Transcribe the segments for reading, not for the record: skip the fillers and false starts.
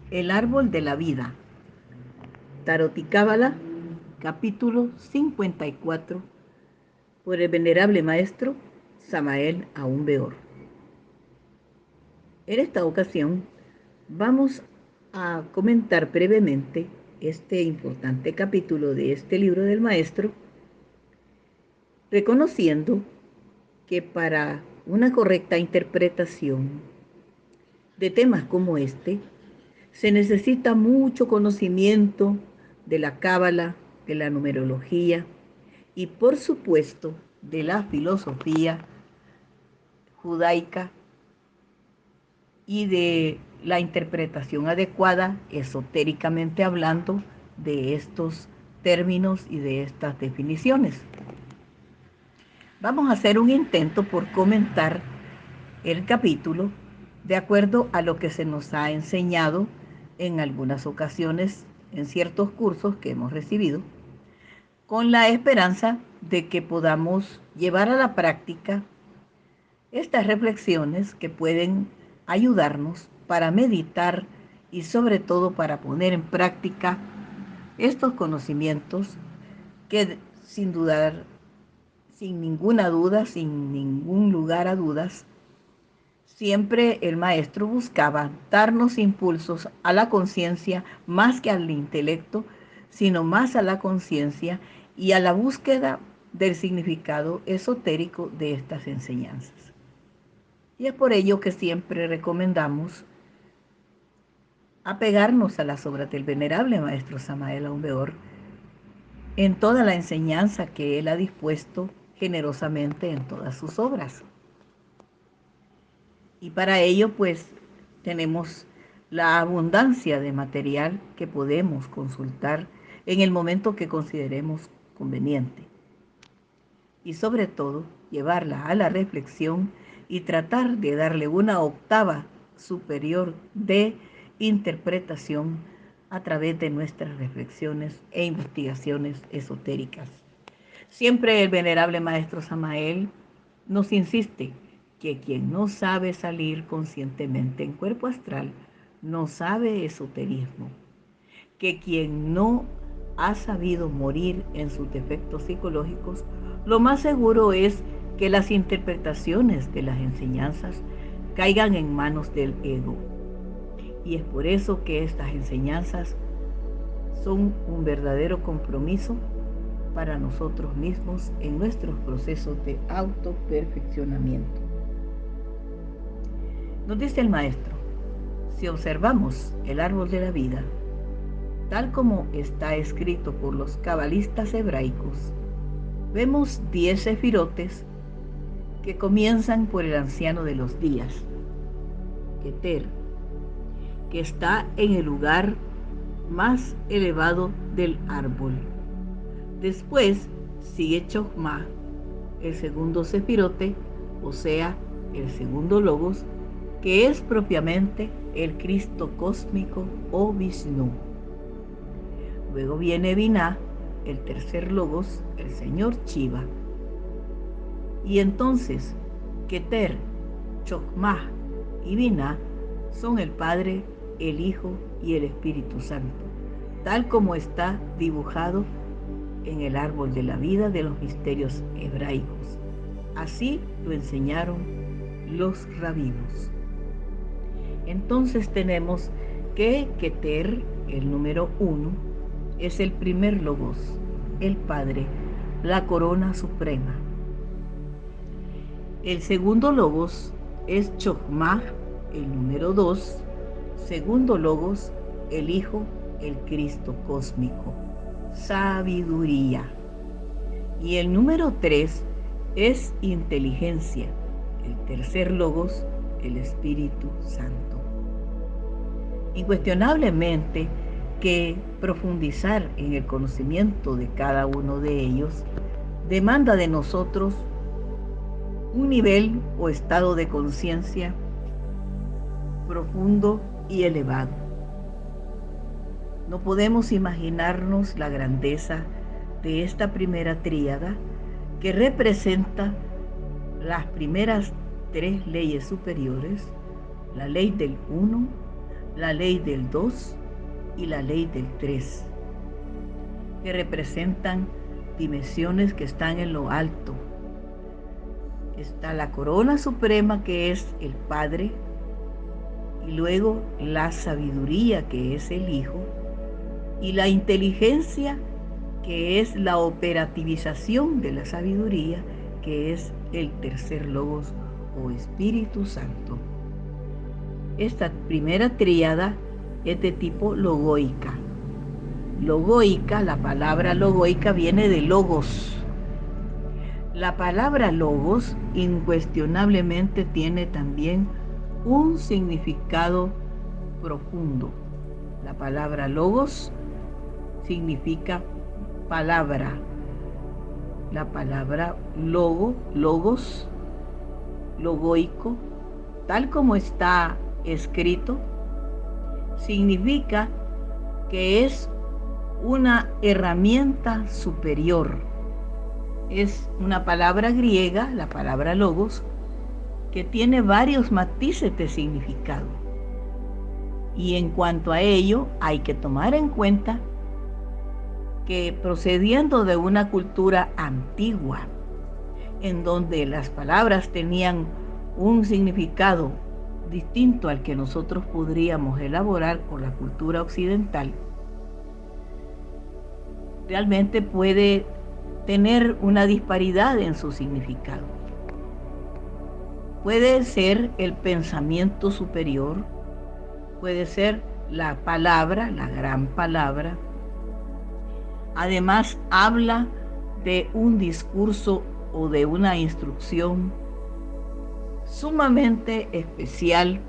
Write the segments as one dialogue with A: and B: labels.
A: El árbol de la vida. Tarot y Cábala, capítulo 54, por el venerable maestro Samael Aún Weor. En esta ocasión vamos a comentar brevemente este importante capítulo de este libro del maestro, reconociendo que para una correcta interpretación de temas como este, se necesita mucho conocimiento de la cábala, de la numerología y por supuesto de la filosofía judaica y de la interpretación adecuada, esotéricamente hablando, de estos términos y de estas definiciones. Vamos a hacer un intento por comentar el capítulo de acuerdo a lo que se nos ha enseñado en algunas ocasiones en ciertos cursos que hemos recibido, con la esperanza de que podamos llevar a la práctica estas reflexiones que pueden ayudarnos para meditar y sobre todo para poner en práctica estos conocimientos que sin dudar, sin ninguna duda, sin ningún lugar a dudas, siempre el maestro buscaba darnos impulsos a la conciencia más que al intelecto, sino más a la conciencia y a la búsqueda del significado esotérico de estas enseñanzas. Y es por ello que siempre recomendamos apegarnos a las obras del venerable maestro Samael Aún Weor en toda la enseñanza que él ha dispuesto generosamente en todas sus obras. Y para ello, pues, tenemos la abundancia de material que podemos consultar en el momento que consideremos conveniente. Y sobre todo, llevarla a la reflexión y tratar de darle una octava superior de interpretación a través de nuestras reflexiones e investigaciones esotéricas. Siempre el venerable maestro Samael nos insiste que quien no sabe salir conscientemente en cuerpo astral no sabe esoterismo, que quien no ha sabido morir en sus defectos psicológicos, lo más seguro es que las interpretaciones de las enseñanzas caigan en manos del ego. Y es por eso que estas enseñanzas son un verdadero compromiso para nosotros mismos en nuestros procesos de autoperfeccionamiento. Nos dice el maestro, si observamos el árbol de la vida, tal como está escrito por los cabalistas hebraicos, vemos 10 sefirotes que comienzan por el anciano de los días, Keter, que está en el lugar más elevado del árbol. Después sigue Chokhmah, el segundo sefirote, o sea, el segundo logos, que es propiamente el Cristo cósmico o Vishnu. Luego viene Binah, el tercer logos, el señor Shiva. Y entonces, Keter, Chokhmah y Binah son el Padre, el Hijo y el Espíritu Santo, tal como está dibujado en el árbol de la vida de los misterios hebraicos. Así lo enseñaron los rabinos. Entonces tenemos que Keter, el número 1, es el primer logos, el Padre, la corona suprema. El segundo logos es Chokhmah, el número 2, segundo logos, el Hijo, el Cristo cósmico, sabiduría. Y el número 3 es inteligencia, el tercer logos, el Espíritu Santo. Incuestionablemente que profundizar en el conocimiento de cada uno de ellos demanda de nosotros un nivel o estado de conciencia profundo y elevado. No podemos imaginarnos la grandeza de esta primera tríada que representa las primeras 3 leyes superiores, la ley del uno, la ley del 2 y la ley del 3, que representan dimensiones que están en lo alto. Está la corona suprema, que es el Padre, y luego la sabiduría, que es el Hijo, y la inteligencia, que es la operativización de la sabiduría, que es el tercer logos o Espíritu Santo. Esta primera tríada es de tipo logoica. Logoica, la palabra logoica viene de logos. La palabra logos incuestionablemente tiene también un significado profundo. La palabra logos significa palabra. La palabra logos, logoico, tal como está escrito, significa que es una herramienta superior. Es una palabra griega, la palabra logos, que tiene varios matices de significado. Y en cuanto a ello, hay que tomar en cuenta que procediendo de una cultura antigua, en donde las palabras tenían un significado distinto al que nosotros podríamos elaborar con la cultura occidental, realmente puede tener una disparidad en su significado. Puede ser el pensamiento superior, puede ser la palabra, la gran palabra. Además, habla de un discurso o de una instrucción sumamente especial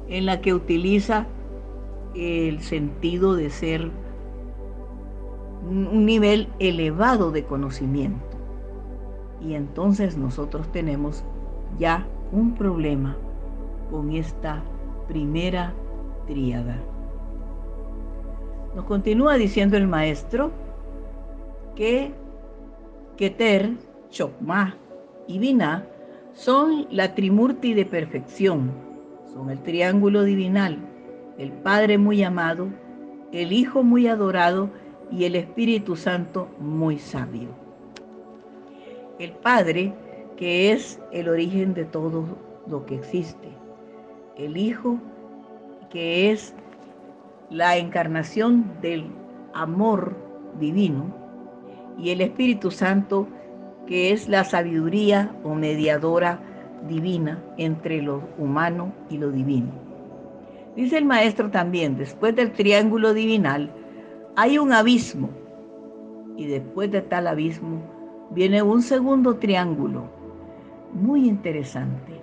A: en la que utiliza el sentido de ser un nivel elevado de conocimiento. Y entonces nosotros tenemos ya un problema con esta primera tríada. Nos continúa diciendo el maestro que Keter, Chokmah y Binah son la Trimurti de perfección, son el triángulo divinal, el Padre muy amado, el Hijo muy adorado y el Espíritu Santo muy sabio. El Padre, que es el origen de todo lo que existe, el Hijo, que es la encarnación del amor divino, y el Espíritu Santo, que es la sabiduría o mediadora divina entre lo humano y lo divino. Dice el maestro también, después del triángulo divinal hay un abismo, y después de tal abismo viene un segundo triángulo. Muy interesante.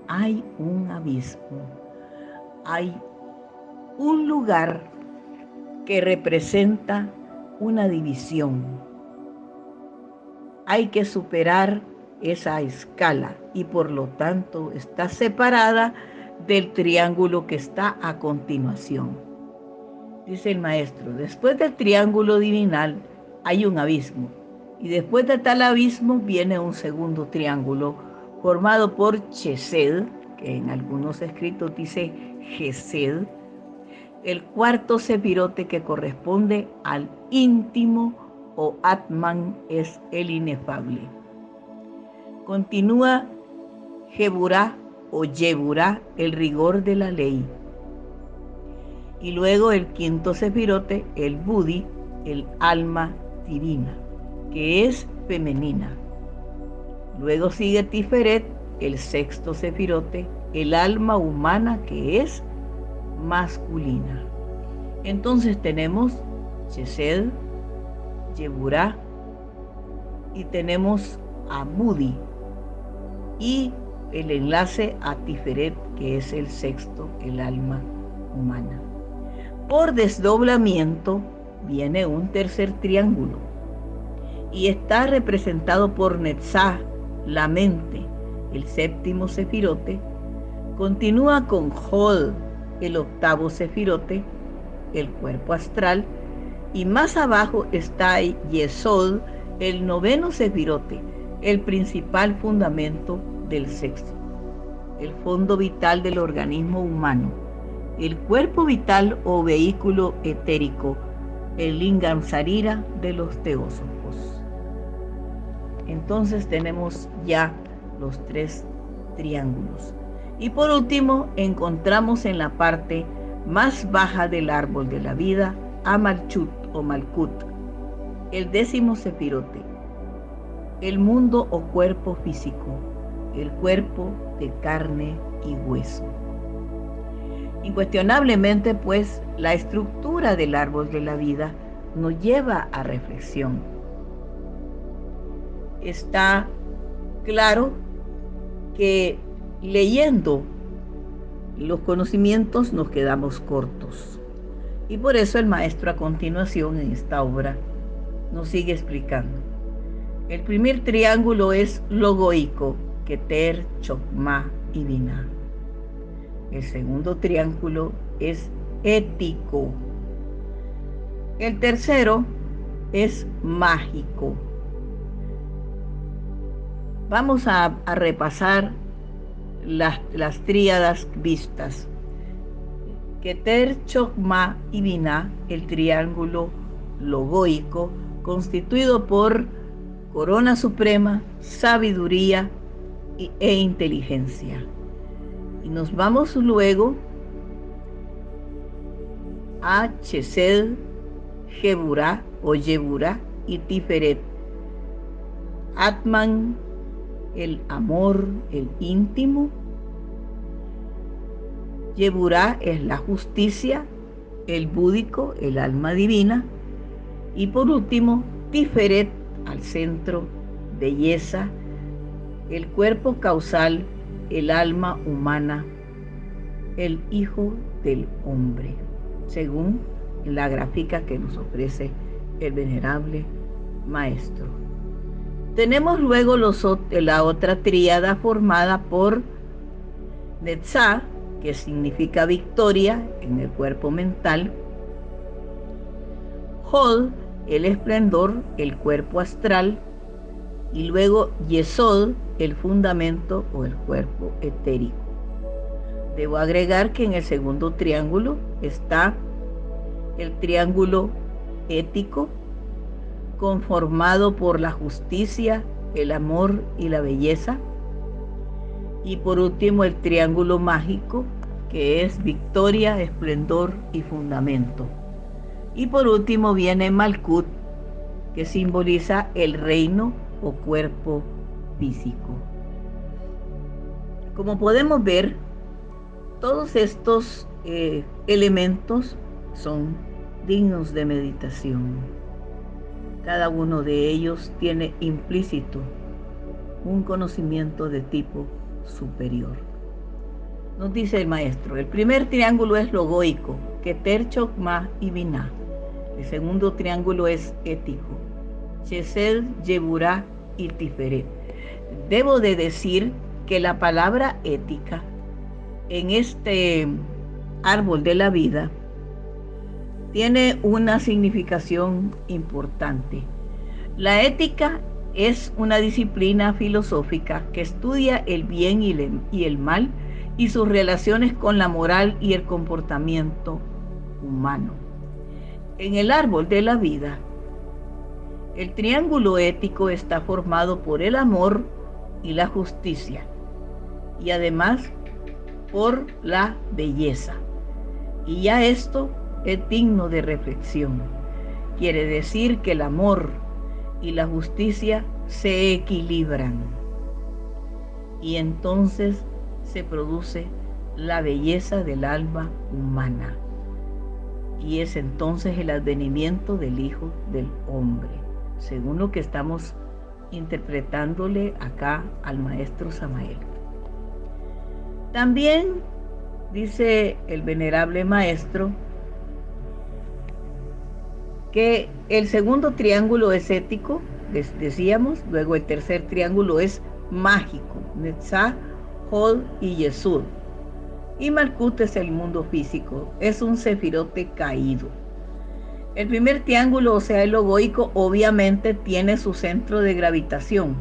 A: Hay un abismo, hay un lugar que representa una división. Hay que superar esa escala y por lo tanto está separada del triángulo que está a continuación. Dice el maestro, después del triángulo divinal hay un abismo y después de tal abismo viene un segundo triángulo formado por Chesed, que en algunos escritos dice Gesed, el cuarto sefirote que corresponde al íntimo o Atman, es el inefable. Continúa Geburá o Yeburá, el rigor de la ley. Y luego el quinto sefirote, el Budi, el alma divina, que es femenina. Luego sigue Tiferet, el sexto sefirote, el alma humana, que es masculina. Entonces tenemos Chesed, Yeburá, y tenemos a Budi y el enlace a Tiferet, que es el sexto, el alma humana. Por desdoblamiento viene un tercer triángulo y está representado por Netzah, la mente, el séptimo sefirote. Continúa con Hod, el octavo sefirote, el cuerpo astral, y más abajo está Yesod, el noveno sefirote, el principal fundamento del sexo, el fondo vital del organismo humano, el cuerpo vital o vehículo etérico, el lingam sarira de los teósofos. Entonces tenemos ya los 3 triángulos. Y por último, encontramos en la parte más baja del árbol de la vida a Malchut o Malkut, el 10º sefirote, el mundo o cuerpo físico, el cuerpo de carne y hueso. Incuestionablemente, pues, la estructura del árbol de la vida nos lleva a reflexión. Está claro que leyendo los conocimientos nos quedamos cortos. Y por eso el maestro a continuación en esta obra nos sigue explicando. El primer triángulo es logoico, Keter, Chokmah y Binah. El segundo triángulo es ético. El tercero es mágico. Vamos a repasar las tríadas vistas. Keter, Chokmah y Binah, el triángulo logoico, constituido por corona suprema, sabiduría e inteligencia. Y nos vamos luego a Chesed, Geburah o Yeburah y Tiferet. Atman, el amor, el íntimo. Yeburah es la justicia, el búdico, el alma divina. Y por último, Tiferet, al centro, belleza, el cuerpo causal, el alma humana, el hijo del hombre, según la gráfica que nos ofrece el venerable maestro. Tenemos luego la otra tríada formada por Netzah, que significa victoria en el cuerpo mental, Hod, el esplendor, el cuerpo astral, y luego Yesod, el fundamento o el cuerpo etérico. Debo agregar que en el segundo triángulo está el triángulo ético, conformado por la justicia, el amor y la belleza. Y por último el triángulo mágico, que es victoria, esplendor y fundamento. Y por último viene Malkut, que simboliza el reino o cuerpo físico. Como podemos ver, todos estos elementos son dignos de meditación. Cada uno de ellos tiene implícito un conocimiento de tipo superior. Nos dice el maestro, el primer triángulo es logoico, Keter, Chokmah y Binah. El segundo triángulo es ético, Chesed, Yeburah y Tiferet. Debo de decir que la palabra ética en este árbol de la vida tiene una significación importante. La ética es una disciplina filosófica que estudia el bien y el mal y sus relaciones con la moral y el comportamiento humano. En el árbol de la vida, el triángulo ético está formado por el amor y la justicia, y además por la belleza. Y ya esto es digno de reflexión. Quiere decir que el amor y la justicia se equilibran. Y entonces se produce la belleza del alma humana. Y es entonces el advenimiento del Hijo del Hombre, según lo que estamos interpretándole acá al maestro Samael. También dice el venerable maestro que el segundo triángulo es ético, decíamos, luego el tercer triángulo es mágico, Netzah, Hod y Yesud. Y Malkut es el mundo físico, es un sefirote caído. El primer triángulo, o sea, el logoico, obviamente tiene su centro de gravitación.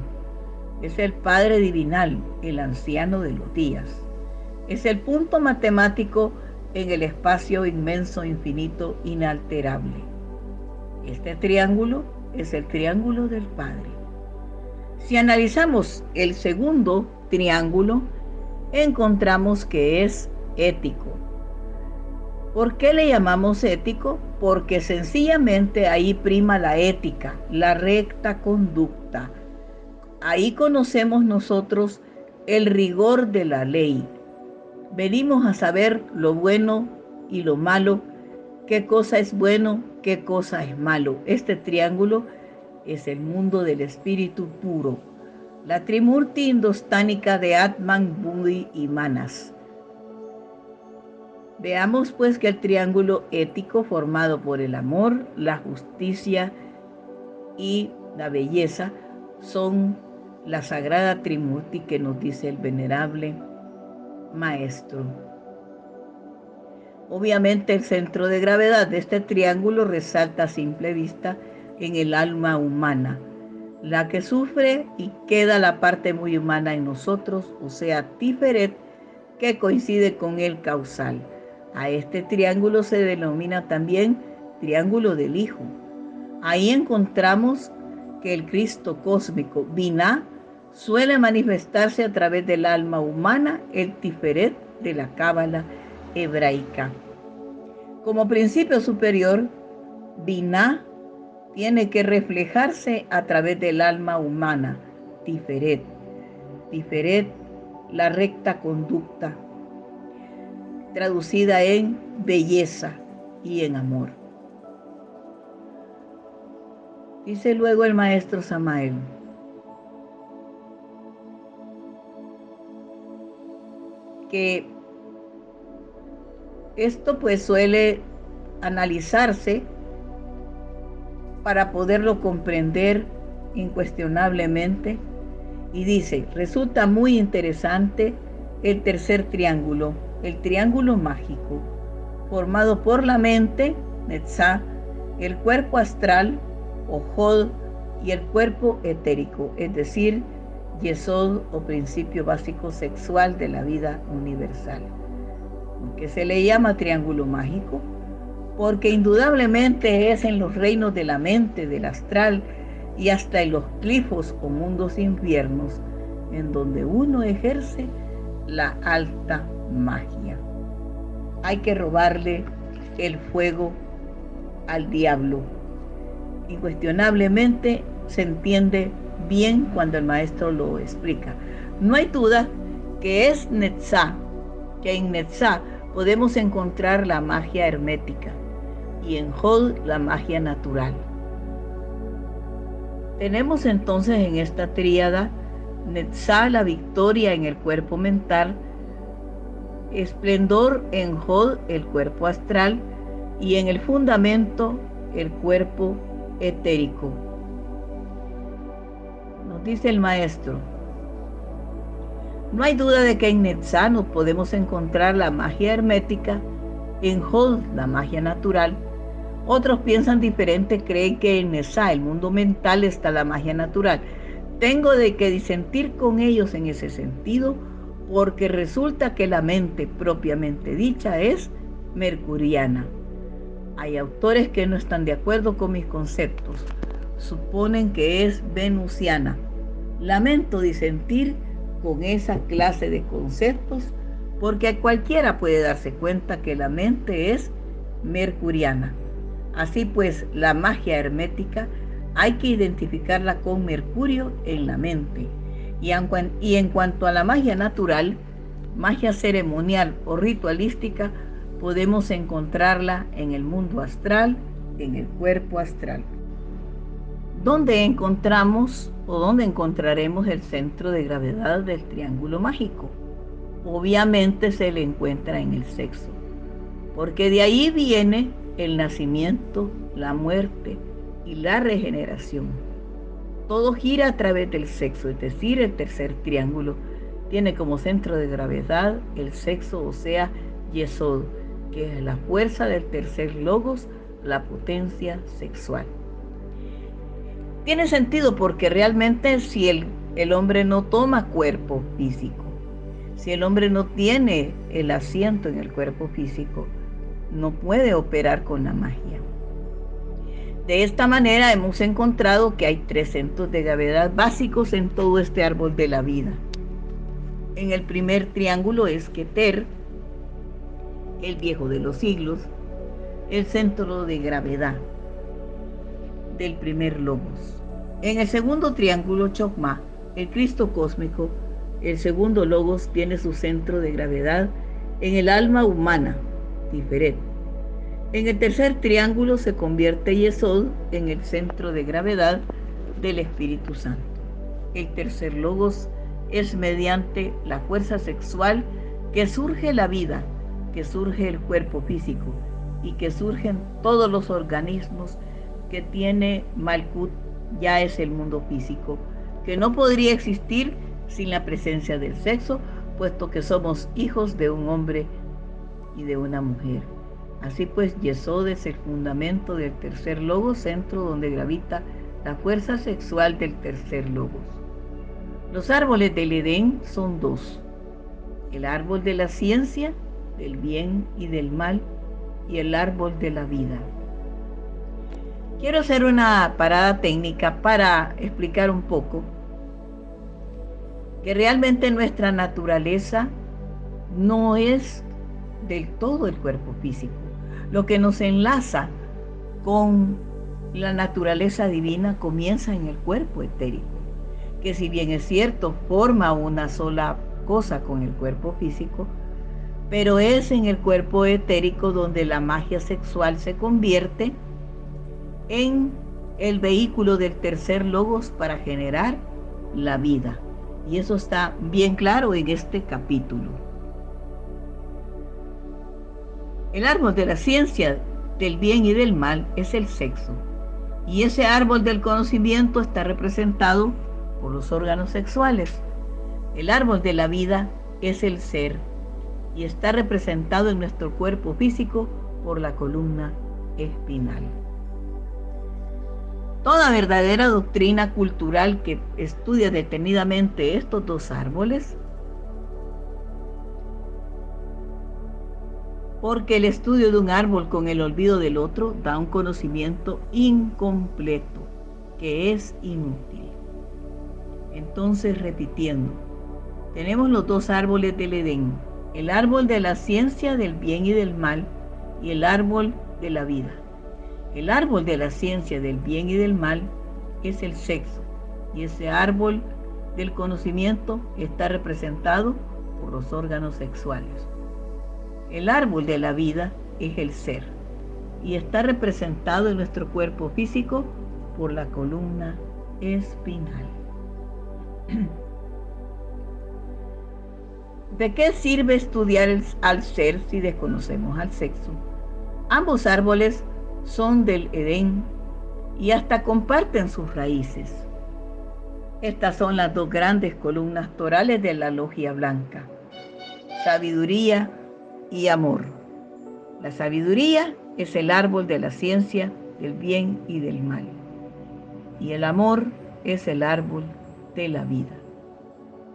A: Es el Padre Divinal, el anciano de los días. Es el punto matemático en el espacio inmenso, infinito, inalterable. Este triángulo es el triángulo del Padre. Si analizamos el segundo triángulo, encontramos que es ético. ¿Por qué le llamamos ético? Porque sencillamente ahí prima la ética, la recta conducta. Ahí conocemos nosotros el rigor de la ley. Venimos a saber lo bueno y lo malo, qué cosa es bueno, qué cosa es malo. Este triángulo es el mundo del espíritu puro, la Trimurti indostánica de Atman, Buddhi y Manas. Veamos pues que el triángulo ético formado por el amor, la justicia y la belleza son la sagrada Trimurti que nos dice el venerable maestro. Obviamente el centro de gravedad de este triángulo resalta a simple vista en el alma humana, la que sufre y queda la parte muy humana en nosotros, o sea, Tiferet, que coincide con el causal. A este triángulo se denomina también triángulo del Hijo. Ahí encontramos que el Cristo cósmico, Binah, suele manifestarse a través del alma humana, el Tiferet de la Cábala hebraica. Como principio superior, Binah tiene que reflejarse a través del alma humana, Tiferet. Tiferet, la recta conducta, traducida en belleza y en amor. Dice luego el maestro Samael: que esto pues suele analizarse para poderlo comprender incuestionablemente, y dice: resulta muy interesante el tercer triángulo, el triángulo mágico, formado por la mente, Netzah, el cuerpo astral, o Hod, y el cuerpo etérico, es decir, Yesod, o principio básico sexual de la vida universal. ¿Por qué se le llama triángulo mágico? Porque indudablemente es en los reinos de la mente, del astral, y hasta en los clifos o mundos infiernos, en donde uno ejerce la alta magia. Hay que robarle el fuego al diablo. Incuestionablemente se entiende bien cuando el maestro lo explica. No hay duda que es Netzah, que en Netzah podemos encontrar la magia hermética y en Hod la magia natural. Tenemos entonces en esta tríada Netzah, la victoria en el cuerpo mental, esplendor en Hod, el cuerpo astral, y en el fundamento el cuerpo etérico. Nos dice el maestro: no hay duda de que en Netzah nos podemos encontrar la magia hermética, en Hod la magia natural. Otros piensan diferente, creen que en Netzah, el mundo mental, está la magia natural. Tengo de que disentir con ellos en ese sentido, porque resulta que la mente propiamente dicha es mercuriana. Hay autores que no están de acuerdo con mis conceptos, suponen que es venusiana. Lamento disentir con esa clase de conceptos, porque cualquiera puede darse cuenta que la mente es mercuriana. Así pues, la magia hermética hay que identificarla con Mercurio en la mente. Y en cuanto a la magia natural, magia ceremonial o ritualística, podemos encontrarla en el mundo astral, en el cuerpo astral. ¿Dónde encontramos o dónde encontraremos el centro de gravedad del triángulo mágico? Obviamente se le encuentra en el sexo, porque de ahí viene el nacimiento, la muerte y la regeneración. Todo gira a través del sexo, es decir, el tercer triángulo tiene como centro de gravedad el sexo, o sea, Yesod, que es la fuerza del tercer logos, la potencia sexual. Tiene sentido porque realmente si el hombre no toma cuerpo físico, Si el hombre no tiene el asiento en el cuerpo físico, no puede operar con la magia. De esta manera hemos encontrado que hay 3 centros de gravedad básicos en todo este árbol de la vida. En el primer triángulo es Keter, el viejo de los siglos, el centro de gravedad del primer logos. En el segundo triángulo, Chokmah, el Cristo cósmico, el segundo logos tiene su centro de gravedad en el alma humana, Tiferet. En el tercer triángulo se convierte Yesod en el centro de gravedad del Espíritu Santo. El tercer logos es mediante la fuerza sexual que surge la vida, que surge el cuerpo físico y que surgen todos los organismos que tiene Malkut, ya es el mundo físico, que no podría existir sin la presencia del sexo, puesto que somos hijos de un hombre y de una mujer. Así pues, Yesod es el fundamento del tercer logos, centro donde gravita la fuerza sexual del tercer logos. Los árboles del Edén son 2. El árbol de la ciencia, del bien y del mal, y el árbol de la vida. Quiero hacer una parada técnica para explicar un poco que realmente nuestra naturaleza no es del todo el cuerpo físico. Lo que nos enlaza con la naturaleza divina comienza en el cuerpo etérico, que si bien es cierto, forma una sola cosa con el cuerpo físico, pero es en el cuerpo etérico donde la magia sexual se convierte en el vehículo del tercer logos para generar la vida. Y eso está bien claro en este capítulo. El árbol de la ciencia del bien y del mal es el sexo. Y ese árbol del conocimiento está representado por los órganos sexuales. El árbol de la vida es el ser y está representado en nuestro cuerpo físico por la columna espinal. Toda verdadera doctrina cultural que estudia detenidamente estos 2 árboles, porque el estudio de un árbol con el olvido del otro da un conocimiento incompleto, que es inútil. Entonces, repitiendo, tenemos los 2 árboles del Edén, el árbol de la ciencia del bien y del mal y el árbol de la vida. El árbol de la ciencia del bien y del mal es el sexo, y ese árbol del conocimiento está representado por los órganos sexuales. El árbol de la vida es el ser, y está representado en nuestro cuerpo físico por la columna espinal. ¿De qué sirve estudiar al ser si desconocemos al sexo? Ambos árboles son del Edén y hasta comparten sus raíces. Estas son las 2 grandes columnas torales de la logia blanca: sabiduría y amor. La sabiduría es el árbol de la ciencia del bien y del mal, y el amor es el árbol de la vida.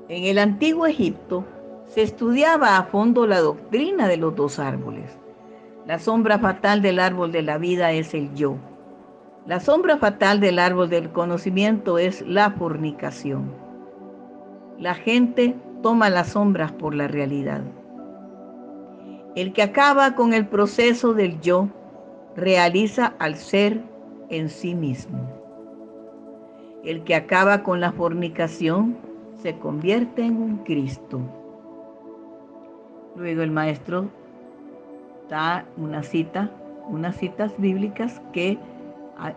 A: En el antiguo Egipto se estudiaba a fondo la doctrina de los 2 árboles. La sombra fatal del árbol de la vida es el yo. La sombra fatal del árbol del conocimiento es la fornicación. La gente toma las sombras por la realidad. El que acaba con el proceso del yo realiza al ser en sí mismo. El que acaba con la fornicación se convierte en un Cristo. Luego el maestro da unas citas bíblicas que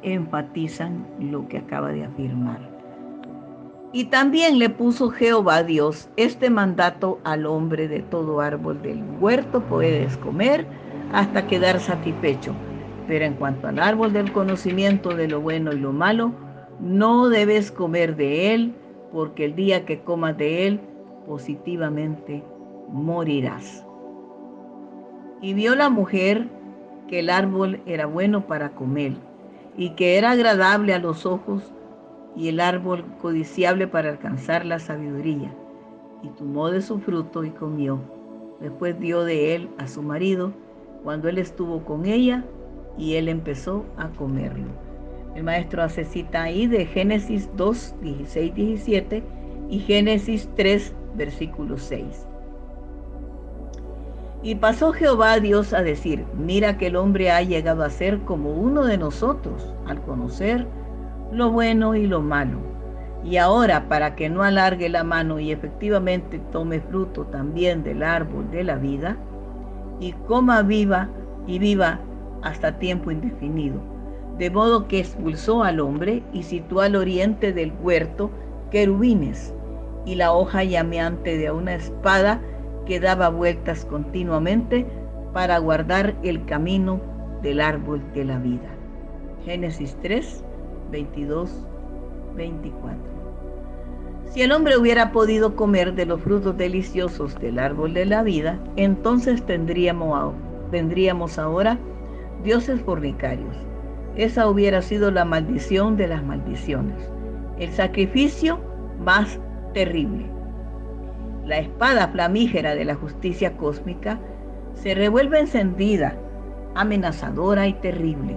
A: enfatizan lo que acaba de afirmar. Y también le puso Jehová Dios este mandato al hombre: de todo árbol del huerto puedes comer hasta quedar satisfecho, pero en cuanto al árbol del conocimiento de lo bueno y lo malo, no debes comer de él, porque el día que comas de él, positivamente morirás. Y vio la mujer que el árbol era bueno para comer, y que era agradable a los ojos, y el árbol codiciable para alcanzar la sabiduría. y tomó de su fruto y comió. Después dio de él a su marido cuando él estuvo con ella y él empezó a comerlo. El maestro hace cita ahí de Génesis 2, 16, 17 y Génesis 3, versículo 6. Y pasó Jehová Dios a decir: mira que el hombre ha llegado a ser como uno de nosotros, al conocer lo bueno y lo malo. Y ahora, para que no alargue la mano y efectivamente tome fruto también del árbol de la vida, y coma viva hasta tiempo indefinido. De modo que expulsó al hombre y situó al oriente del huerto querubines y la hoja llameante de una espada que daba vueltas continuamente para guardar el camino del árbol de la vida. Génesis 3, 22, 24. Si el hombre hubiera podido comer de los frutos deliciosos del árbol de la vida, entonces tendríamos ahora dioses fornicarios. Esa hubiera sido la maldición de las maldiciones, el sacrificio más terrible. La espada flamígera de la justicia cósmica se revuelve encendida, amenazadora y terrible,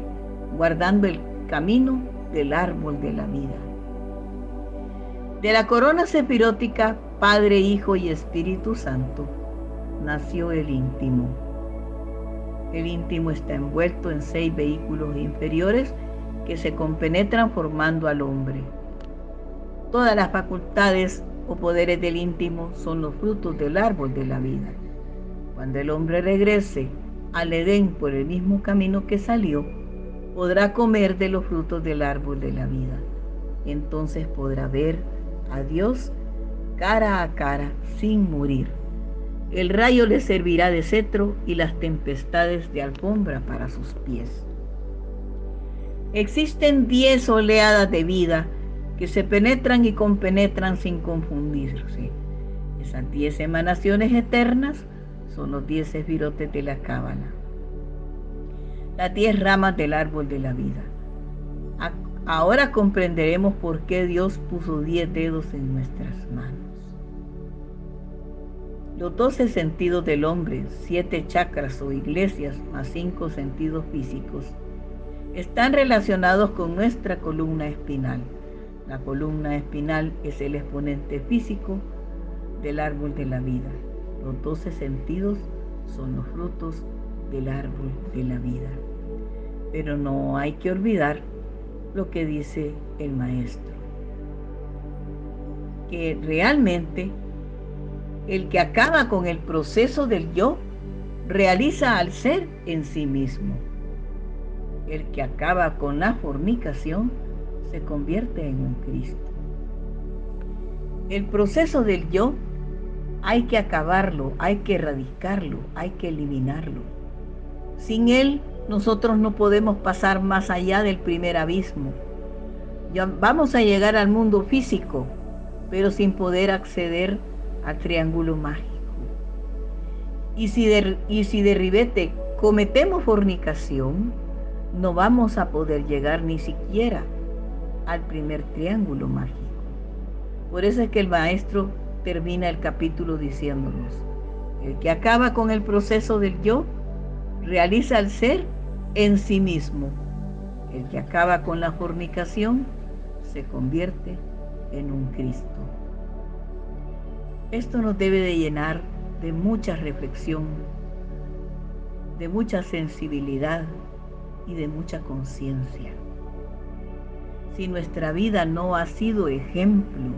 A: guardando el camino del árbol de la vida. De la corona sefirótica, Padre, Hijo y Espíritu Santo, nació el íntimo. El íntimo está envuelto en 6 vehículos inferiores que se compenetran formando al hombre. Todas las facultades o poderes del íntimo son los frutos del árbol de la vida. Cuando el hombre regrese al Edén por el mismo camino que salió, podrá comer de los frutos del árbol de la vida. Entonces podrá ver a Dios cara a cara sin morir. El rayo le servirá de cetro y las tempestades de alfombra para sus pies. Existen 10 oleadas de vida que se penetran y compenetran sin confundirse. Esas 10 emanaciones eternas son los 10 sefirotes de la Cábala, las 10 ramas del árbol de la vida. Ahora comprenderemos por qué Dios puso 10 dedos en nuestras manos. Los 12 sentidos del hombre, 7 chakras o iglesias, más 5 sentidos físicos, están relacionados con nuestra columna espinal. La columna espinal es el exponente físico del árbol de la vida. Los 12 sentidos son los frutos del árbol de la vida. Pero no hay que olvidar lo que dice el maestro, que realmente el que acaba con el proceso del yo realiza al ser en sí mismo. El que acaba con la fornicación se convierte en un Cristo. El proceso del yo hay que acabarlo, hay que erradicarlo, hay que eliminarlo. Sin él nosotros no podemos pasar más allá del primer abismo. Ya vamos a llegar al mundo físico, pero sin poder acceder al triángulo mágico. Y si de ribete cometemos fornicación, no vamos a poder llegar ni siquiera al primer triángulo mágico. Por eso es que el maestro termina el capítulo diciéndonos: el que acaba con el proceso del yo realiza al ser en sí mismo. El que acaba con la fornicación se convierte en un Cristo. Esto nos debe de llenar de mucha reflexión, de mucha sensibilidad y de mucha conciencia. Si nuestra vida no ha sido ejemplo,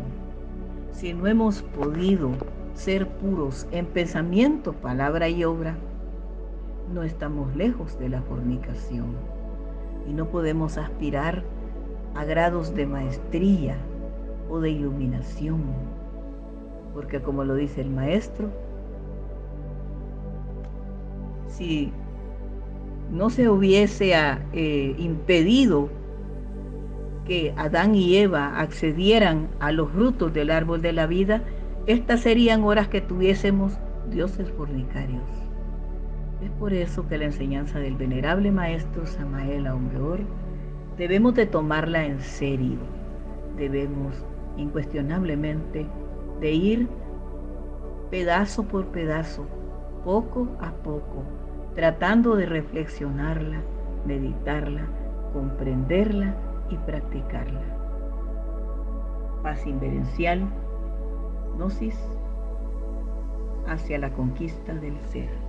A: si no hemos podido ser puros en pensamiento, palabra y obra, no estamos lejos de la fornicación y no podemos aspirar a grados de maestría o de iluminación, porque como lo dice el maestro, si no se hubiese impedido que Adán y Eva accedieran a los frutos del árbol de la vida, estas serían horas que tuviésemos dioses fornicarios. Es por eso que la enseñanza del venerable maestro Samael Aun Weor debemos de tomarla en serio. Debemos incuestionablemente de ir pedazo por pedazo, poco a poco, tratando de reflexionarla, meditarla, comprenderla y practicarla. Paz inverencial, gnosis, hacia la conquista del ser.